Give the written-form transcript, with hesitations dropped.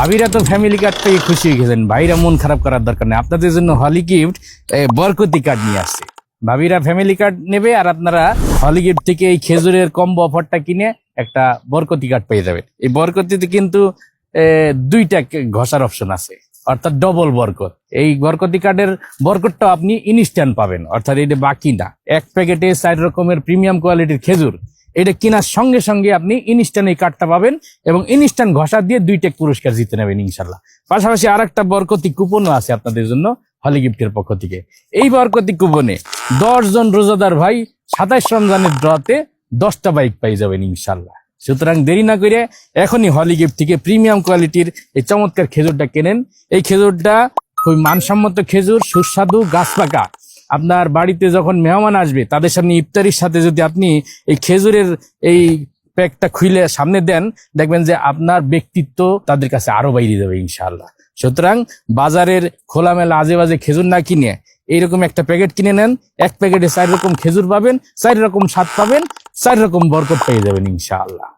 ভাবিরা তো family card পেয়ে খুশি হয়ে গেছেন, ভাইরা মন খারাপ করার দরকার নেই। আপনাদের জন্য হলি গিফট বরকতি কার্ড নিয়ে আসছে। ভাবিরা ফ্যামিলি কার্ড নেবে আর আপনারা হলি গিফট থেকে এই খেজুরের কম্বো অফারটা কিনে একটা বরকতি কার্ড পেয়ে যাবেন। এই বরকতিতে কিন্তু দুইটা ঘষার অপশন আছে, অর্থাৎ ডবল বরকত। এই বরকতি কার্ডের বরকতটা আপনি ইনস্ট্যান্ট পাবেন, অর্থাৎ এটা বাকি না। এক প্যাকেটে 4 রকমের প্রিমিয়াম কোয়ালিটির খেজুর, এটা কেনার সঙ্গে সঙ্গে আপনি ইনস্ট্যান্ট এই কার্ডটা পাবেন এবং ইনস্ট্যান্ট ঘষা দিয়ে 2টা পুরস্কার জিতে নেবেন ইনশাল্লাহ। পাশাপাশি আর একটা বরকতি কুপনও আছে আপনাদের জন্য হলি গিফটের পক্ষ থেকে। এই বরকতি কুপনে 10 জন রোজাদার ভাই 27 রমজানের ড্রতে 10টা বাইক পাই যাবেন ইনশাল্লাহ। সুতরাং দেরি না করে এখনই হলি গিফট থেকে প্রিমিয়াম কোয়ালিটির এই চমৎকার খেজুরটা কেনেন। এই খেজুরটা খুবই মানসম্মত খেজুর, সুস্বাদু, গাছ পাকা। আপনার বাড়িতে যখন মেহমান আসবে তাদের সামনে ইফতারির সাথে যদি আপনি এই খেজুরের এই প্যাকটা খুলে সামনে দেন, দেখবেন যে আপনার ব্যক্তিত্ব তাদের কাছে আরো বাইরে যাবে ইনশাআল্লাহ। সুতরাং বাজারের খোলামেলা আজে বাজে খেজুর না কিনে এইরকম একটা প্যাকেট কিনে নেন। এক প্যাকেটে 4 রকম খেজুর পাবেন, 4 রকম স্বাদ পাবেন, 4 রকম বরকত পেয়ে যাবেন ইনশাআল্লাহ।